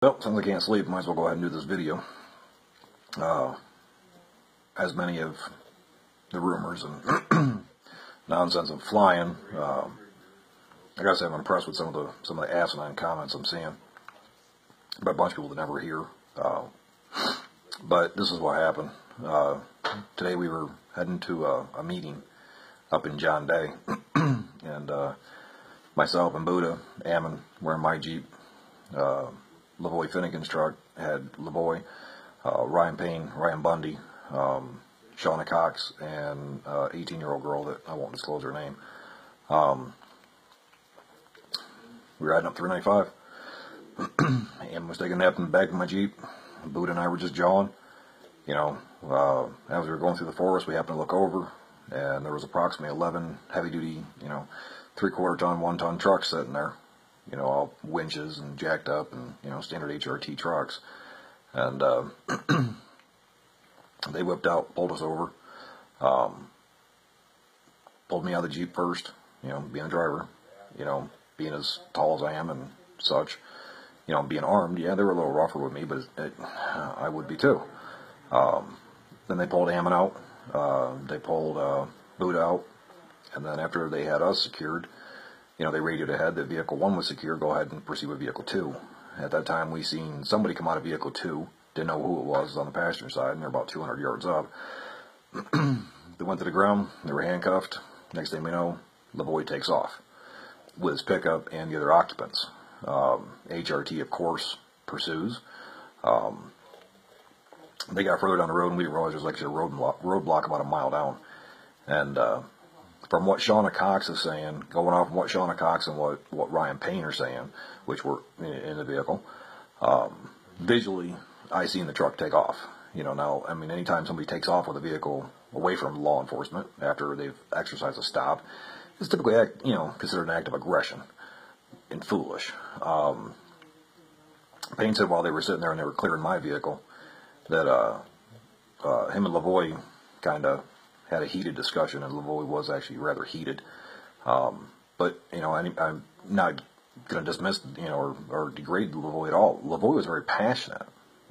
Well, since I can't sleep, might as well go ahead and do this video. As many of the rumors and nonsense of flying, I gotta say I'm impressed with some of the asinine comments I'm seeing by a bunch of people that never hear. But this is what happened. Today we were heading to a meeting up in John Day, and myself and Buddha, Ammon, were in my Jeep. Lavoy Finnegan's truck had Lavoy, Ryan Payne, Ryan Bundy, Shauna Cox, and 18-year-old girl that I won't disclose her name. We were riding up 395. Ammon was taking a nap in the back of my Jeep. Buddha and I were just jawing. You know, as we were going through the forest, we happened to look over, and there was approximately 11 heavy-duty, 3/4 ton, 1 ton trucks sitting there. All winches and jacked up and, standard HRT trucks. And they whipped out, pulled us over, pulled me out of the Jeep first, being a driver, being as tall as I am and such, being armed. Yeah, they were a little rougher with me, but I would be too. Then they pulled Ammon out, they pulled Buddha out, and then after they had us secured, they radioed ahead that Vehicle 1 was secure, go ahead and proceed with Vehicle 2. At that time, we seen somebody come out of Vehicle 2, didn't know who it was on the passenger side, and they're about 200 yards up. They went to the ground, they were handcuffed. Next thing we know, Lavoy takes off with his pickup and the other occupants. HRT, of course, pursues. They got further down the road, and we didn't realize there was actually a roadblock about a mile down. And from what Shauna Cox is saying, going off from what Shauna Cox and what Ryan Payne are saying, which were in the vehicle, visually, I seen the truck take off. Now, I mean, anytime somebody takes off with a vehicle away from law enforcement after they've exercised a stop, it's typically, considered an act of aggression and foolish. Payne said while they were sitting there and they were clearing my vehicle, that him and Lavoy kind of had a heated discussion, and Lavoy was actually rather heated. But, I'm not going to dismiss, or degrade Lavoy at all. Lavoy was very passionate,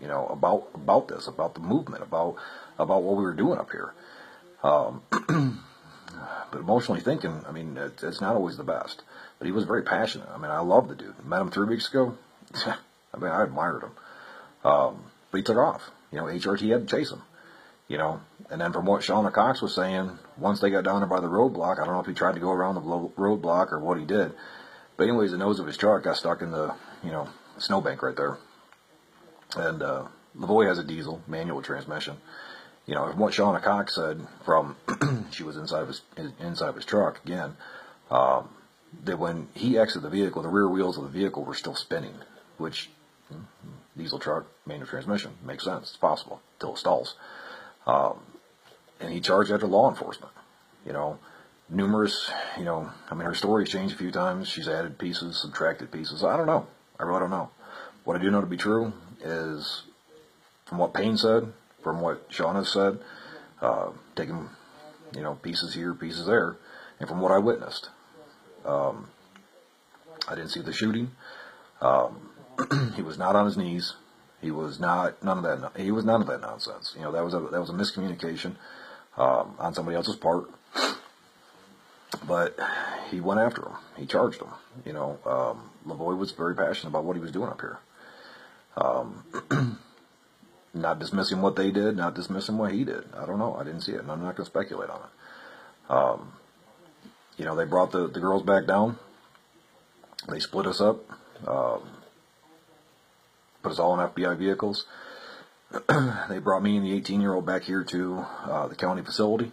about this, about the movement, about what we were doing up here. But emotionally thinking, I mean, it's not always the best. But he was very passionate. I mean, I love the dude. Met him 3 weeks ago. I mean, I admired him. But he took off. HRT had to chase him. And then from what Shauna Cox was saying, once they got down there by the roadblock, I don't know if he tried to go around the roadblock or what he did. But anyways, the nose of his truck got stuck in the, snowbank right there. And Lavoy has a diesel, manual transmission. From what Shauna Cox said, from she was inside of his truck again, that when he exited the vehicle, the rear wheels of the vehicle were still spinning, which diesel truck, manual transmission, makes sense. It's possible till it stalls. And he charged after law enforcement. Numerous, I mean, her story's changed a few times. She's added pieces, subtracted pieces. I don't know. I really don't know. What I do know to be true is from what Payne said, from what Shauna said, taking, pieces here, pieces there, and from what I witnessed. I didn't see the shooting. He was not on his knees. He was not none of that. He was none of that nonsense. That was a miscommunication on somebody else's part. But he went after him. He charged him. Lavoy was very passionate about what he was doing up here. Not dismissing what they did, not dismissing what he did. I don't know. I didn't see it, and I'm not going to speculate on it. They brought the girls back down. They split us up. Put us all in FBI vehicles. They brought me and the 18-year-old back here to the county facility,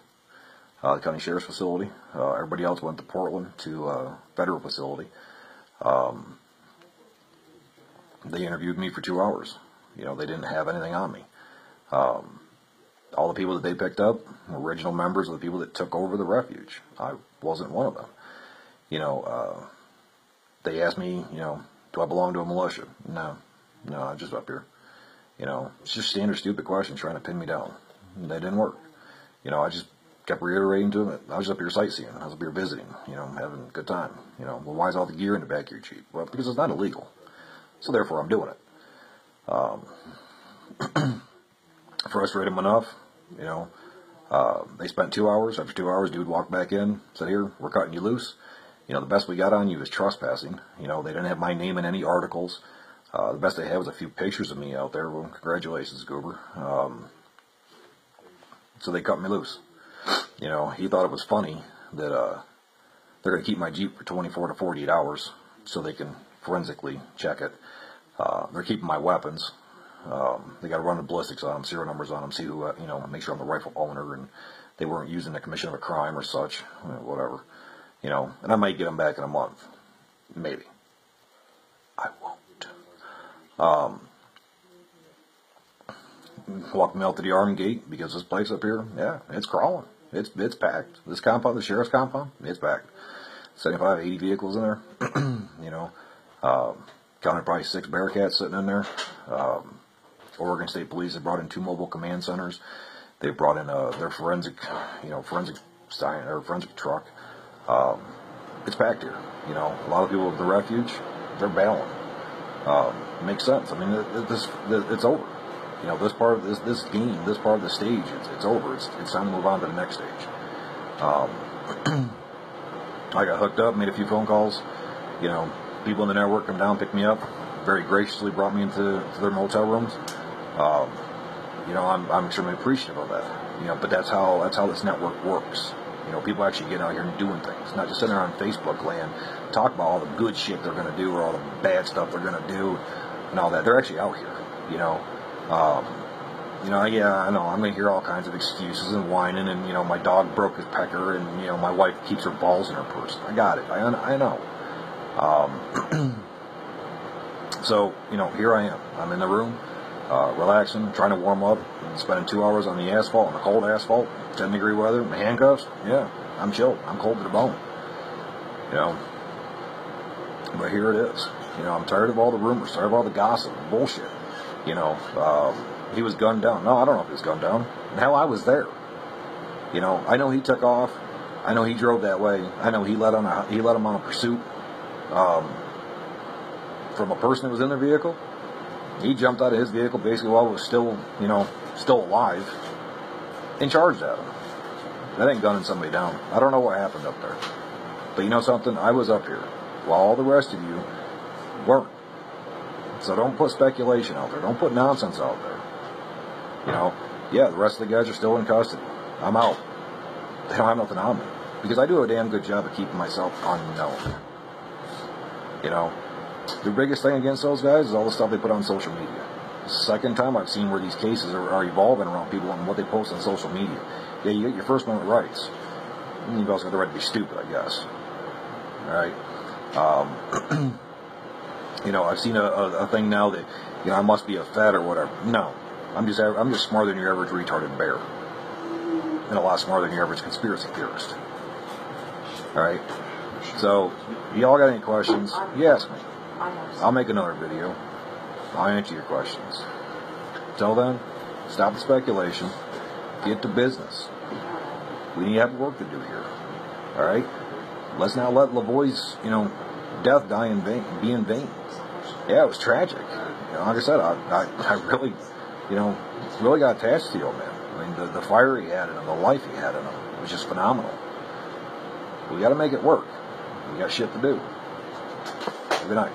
the county sheriff's facility. Everybody else went to Portland to federal facility. They interviewed me for 2 hours. They didn't have anything on me. All the people that they picked up were original members of the people that took over the refuge. I wasn't one of them. They asked me, do I belong to a militia? No, I'm just up here. It's just standard stupid questions trying to pin me down. And that didn't work. I just kept reiterating to them that I was up here sightseeing. I was up here visiting, having a good time. Well, why is all the gear in the back of your Jeep? Well, because it's not illegal. So therefore I'm doing it. Um, frustrated them enough, you know. They spent 2 hours. After 2 hours, dude walked back in, said, "Here, we're cutting you loose. You know, the best we got on you is trespassing." You know, they didn't have my name in any articles. The best they had was a few pictures of me out there. Well, congratulations, Goober. So they cut me loose. You know, he thought it was funny that they're going to keep my Jeep for 24 to 48 hours so they can forensically check it. They're keeping my weapons. They got to run the ballistics on them, serial numbers on them, see who, you know, make sure I'm the rifle owner and they weren't using the commission of a crime or such, whatever. You know, and I might get them back in a month. Maybe. I won't. Walked me out to the army gate because this place up here, yeah, it's crawling. It's packed. This compound, the sheriff's compound, it's packed. 75, 80 vehicles in there. You know, counted probably 6 Bearcats sitting in there. Oregon State Police have brought in 2 mobile command centers. They've brought in their forensic truck. It's packed here. You know, a lot of people with the refuge, they're bailing. Makes sense. I mean, it's over. You know, this part of this game, this part of the stage, it's over. It's time to move on to the next stage. I got hooked up, made a few phone calls. You know, people in the network come down, picked me up, very graciously brought me into their motel rooms. You know, I'm extremely appreciative of that. You know, but that's how this network works. You know, people actually get out here and doing things, not just sitting there on Facebook land, talk about all the good shit they're going to do or all the bad stuff they're going to do and all that. They're actually out here. You know. Yeah, I know, I'm going to hear all kinds of excuses and whining and, you know, my dog broke his pecker and, you know, my wife keeps her balls in her purse. I got it. I know. So, you know, here I am. I'm in the room, relaxing, trying to warm up, and spending 2 hours on the asphalt, on the cold asphalt, 10-degree weather, my handcuffs. Yeah, I'm chilled. I'm cold to the bone. You know. But here it is. You know, I'm tired of all the rumors, tired of all the gossip and bullshit. You know, he was gunned down. No, I don't know if he was gunned down. And hell, I was there. You know, I know he took off. I know he drove that way. I know he led him on a pursuit from a person that was in their vehicle. He jumped out of his vehicle basically while it was still alive and charged at him. That ain't gunning somebody down. I don't know what happened up there. But you know something? I was up here while all the rest of you weren't. So don't put speculation out there. Don't put nonsense out there. You know, yeah, the rest of the guys are still in custody. I'm out. They don't have nothing on me. Because I do a damn good job of keeping myself unknown. You know, the biggest thing against those guys is all the stuff they put on social media. It's the second time I've seen where these cases are evolving around people and what they post on social media. Yeah, you get your First Amendment rights. And you've also got the right to be stupid, I guess. Alright? You know, I've seen a thing now that, you know, I must be a fed or whatever. No. I'm just smarter than your average retarded bear. And a lot smarter than your average conspiracy theorist. Alright? So, y'all got any questions? You ask me. I'll make another video. I'll answer your questions. Till then, stop the speculation. Get to business. We need to have work to do here. Alright? Let's not let Lavoie's, you know, death be in vain. Yeah, it was tragic. You know, like I said, I really, you know, really got attached to the old man. I mean, the fire he had in him, the life he had in him, was just phenomenal. We got to make it work. We got shit to do. Good night.